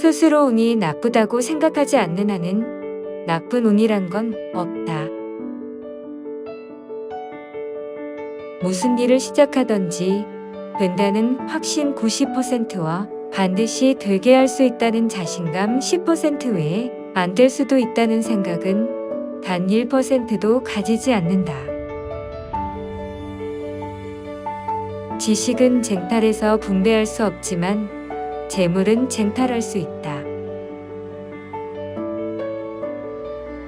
스스로 운이 나쁘다고 생각하지 않는 한은 나쁜 운이란 건 없다. 무슨 일을 시작하든지 된다는 확신 90%와 반드시 되게 할 수 있다는 자신감 10% 외에 안 될 수도 있다는 생각은 단 1%도 가지지 않는다. 지식은 쟁탈해서 분배할 수 없지만 재물은 쟁탈할 수 있다.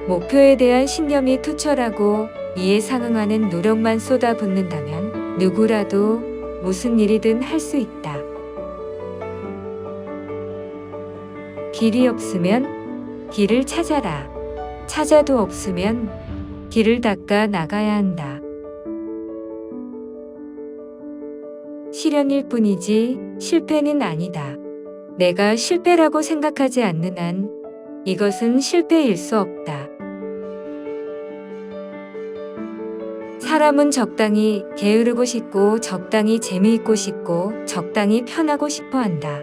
목표에 대한 신념이 투철하고 이에 상응하는 노력만 쏟아붓는다면 누구라도 무슨 일이든 할 수 있다. 길이 없으면 길을 찾아라. 찾아도 없으면 길을 닦아 나가야 한다. 실현일 뿐이지 실패는 아니다. 내가 실패라고 생각하지 않는 한 이것은 실패일 수 없다. 사람은 적당히 게으르고 싶고 적당히 재미있고 싶고 적당히 편하고 싶어 한다.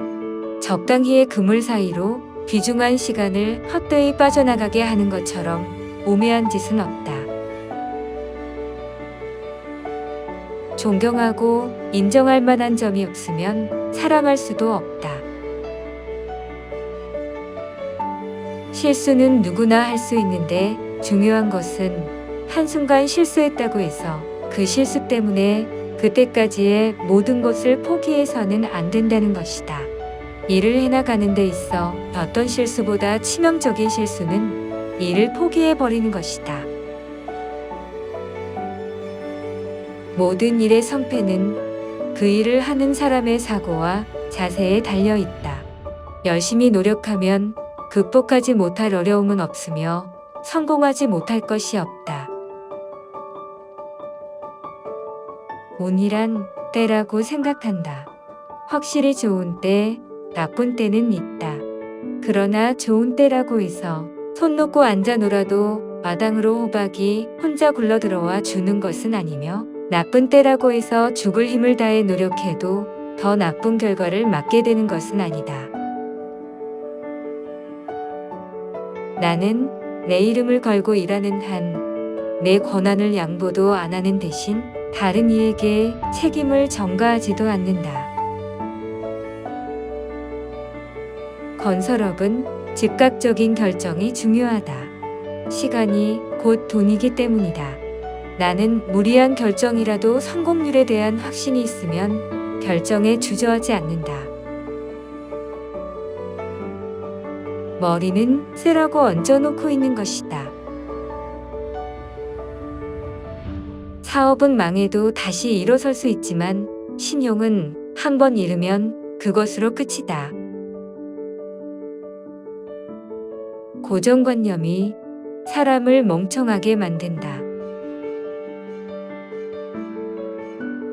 적당히의 그물 사이로 귀중한 시간을 헛되이 빠져나가게 하는 것처럼 오매한 짓은 없다. 존경하고 인정할 만한 점이 없으면 사랑할 수도 없다. 실수는 누구나 할 수 있는데 중요한 것은 한순간 실수했다고 해서 그 실수 때문에 그때까지의 모든 것을 포기해서는 안 된다는 것이다. 일을 해나가는 데 있어 어떤 실수보다 치명적인 실수는 일을 포기해버리는 것이다. 모든 일의 성패는 그 일을 하는 사람의 사고와 자세에 달려 있다. 열심히 노력하면 극복하지 못할 어려움은 없으며 성공하지 못할 것이 없다. 운이란 때라고 생각한다. 확실히 좋은 때, 나쁜 때는 있다. 그러나 좋은 때라고 해서 손 놓고 앉아 놀아도 마당으로 호박이 혼자 굴러들어와 주는 것은 아니며 나쁜 때라고 해서 죽을 힘을 다해 노력해도 더 나쁜 결과를 맞게 되는 것은 아니다. 나는 내 이름을 걸고 일하는 한 내 권한을 양보도 안 하는 대신 다른 이에게 책임을 전가하지도 않는다. 건설업은 즉각적인 결정이 중요하다. 시간이 곧 돈이기 때문이다. 나는 무리한 결정이라도 성공률에 대한 확신이 있으면 결정에 주저하지 않는다. 머리는 쓰라고 얹어놓고 있는 것이다. 사업은 망해도 다시 일어설 수 있지만 신용은 한 번 잃으면 그것으로 끝이다. 고정관념이 사람을 멍청하게 만든다.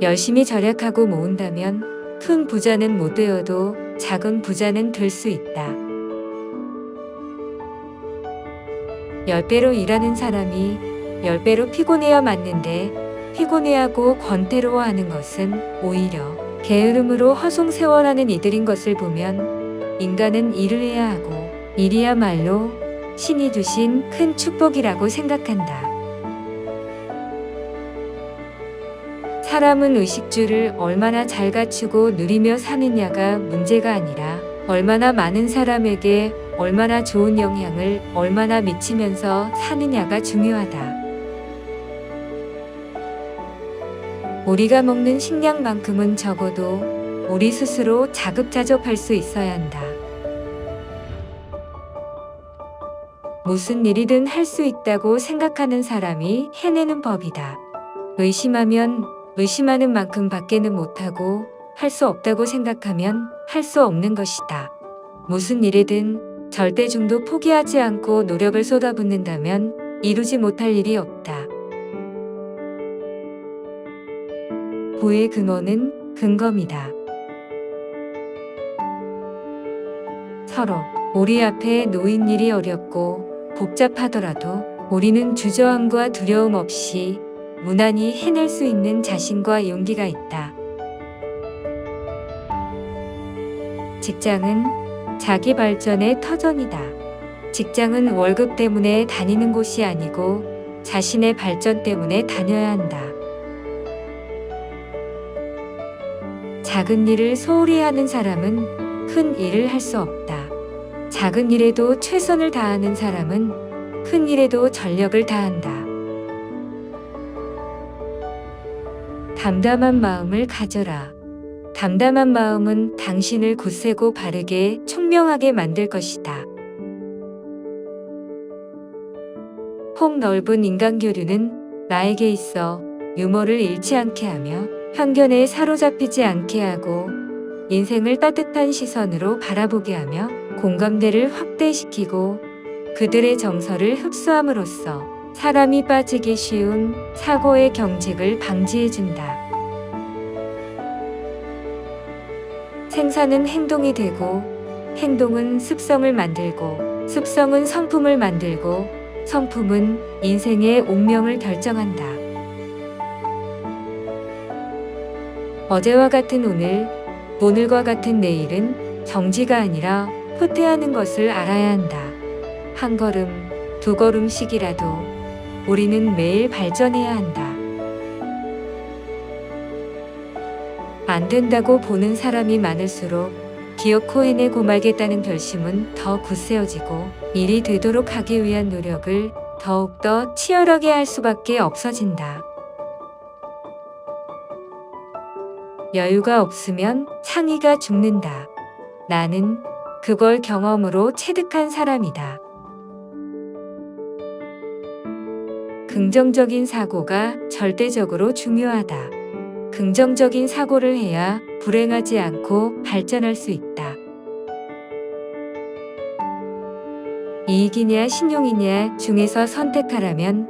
열심히 절약하고 모은다면 큰 부자는 못 되어도 작은 부자는 될 수 있다. 10배로 일하는 사람이 10배로 피곤해야 맞는데 피곤해하고 권태로워하는 것은 오히려 게으름으로 허송세월하는 이들인 것을 보면 인간은 일을 해야 하고 일이야말로 신이 주신 큰 축복이라고 생각한다. 사람은 의식주를 얼마나 잘 갖추고 누리며 사느냐가 문제가 아니라 얼마나 많은 사람에게 얼마나 좋은 영향을 얼마나 미치면서 사느냐가 중요하다. 우리가 먹는 식량만큼은 적어도 우리 스스로 자급자족할 수 있어야 한다. 무슨 일이든 할 수 있다고 생각하는 사람이 해내는 법이다. 의심하면 의심하는 만큼 밖에는 못하고 할 수 없다고 생각하면 할 수 없는 것이다. 무슨 일이든 절대중도 포기하지 않고 노력을 쏟아붓는다면 이루지 못할 일이 없다. 부의 근원은 근검이다. 서로 우리 앞에 놓인 일이 어렵고 복잡하더라도 우리는 주저함과 두려움 없이 무난히 해낼 수 있는 자신과 용기가 있다. 직장은 자기 발전의 터전이다. 직장은 월급 때문에 다니는 곳이 아니고 자신의 발전 때문에 다녀야 한다. 작은 일을 소홀히 하는 사람은 큰 일을 할 수 없다. 작은 일에도 최선을 다하는 사람은 큰 일에도 전력을 다한다. 담담한 마음을 가져라. 담담한 마음은 당신을 굳세고 바르게 총명하게 만들 것이다. 폭넓은 인간교류는 나에게 있어 유머를 잃지 않게 하며 편견에 사로잡히지 않게 하고 인생을 따뜻한 시선으로 바라보게 하며 공감대를 확대시키고 그들의 정서를 흡수함으로써 사람이 빠지기 쉬운 사고의 경직을 방지해준다. 생사는 행동이 되고 행동은 습성을 만들고 습성은 성품을 만들고 성품은 인생의 운명을 결정한다. 어제와 같은 오늘, 오늘과 같은 내일은 정지가 아니라 후퇴하는 것을 알아야 한다. 한 걸음, 두 걸음씩이라도 우리는 매일 발전해야 한다. 안 된다고 보는 사람이 많을수록 기어코 해내고 말겠다는 결심은 더 굳세어지고 일이 되도록 하기 위한 노력을 더욱더 치열하게 할 수밖에 없어진다. 여유가 없으면 창의가 죽는다. 나는 그걸 경험으로 체득한 사람이다. 긍정적인 사고가 절대적으로 중요하다. 긍정적인 사고를 해야 불행하지 않고 발전할 수 있다. 이익이냐 신용이냐 중에서 선택하라면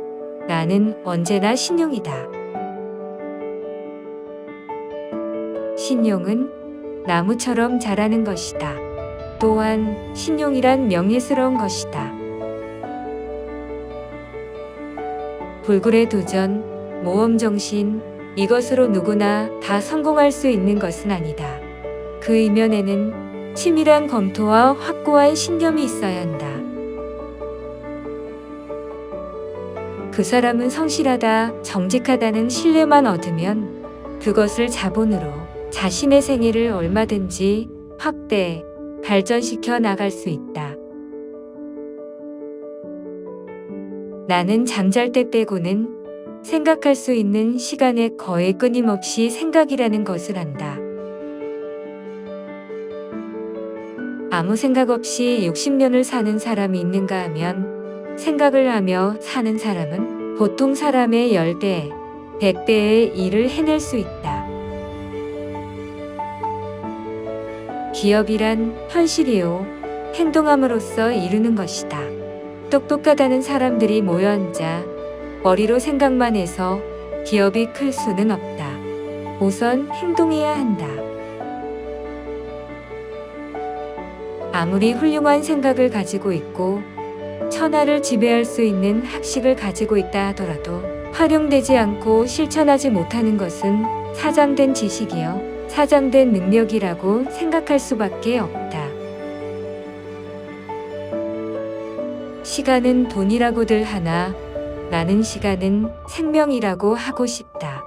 나는 언제나 신용이다. 신용은 나무처럼 자라는 것이다. 또한 신용이란 명예스러운 것이다. 불굴의 도전, 모험정신, 이것으로 누구나 다 성공할 수 있는 것은 아니다. 그 이면에는 치밀한 검토와 확고한 신념이 있어야 한다. 그 사람은 성실하다, 정직하다는 신뢰만 얻으면 그것을 자본으로 자신의 생애를 얼마든지 확대, 발전시켜 나갈 수 있다. 나는 잠잘 때 빼고는 생각할 수 있는 시간에 거의 끊임없이 생각이라는 것을 안다. 아무 생각 없이 60년을 사는 사람이 있는가 하면 생각을 하며 사는 사람은 보통 사람의 10배, 100배의 일을 해낼 수 있다. 기업이란 현실이요, 행동함으로써 이루는 것이다. 똑똑하다는 사람들이 모여 앉아 머리로 생각만 해서 기업이 클 수는 없다. 우선 행동해야 한다. 아무리 훌륭한 생각을 가지고 있고 천하를 지배할 수 있는 학식을 가지고 있다 하더라도 활용되지 않고 실천하지 못하는 것은 사장된 지식이요, 사장된 능력이라고 생각할 수밖에 없다. 시간은 돈이라고들 하나 나는 시간은 생명이라고 하고 싶다.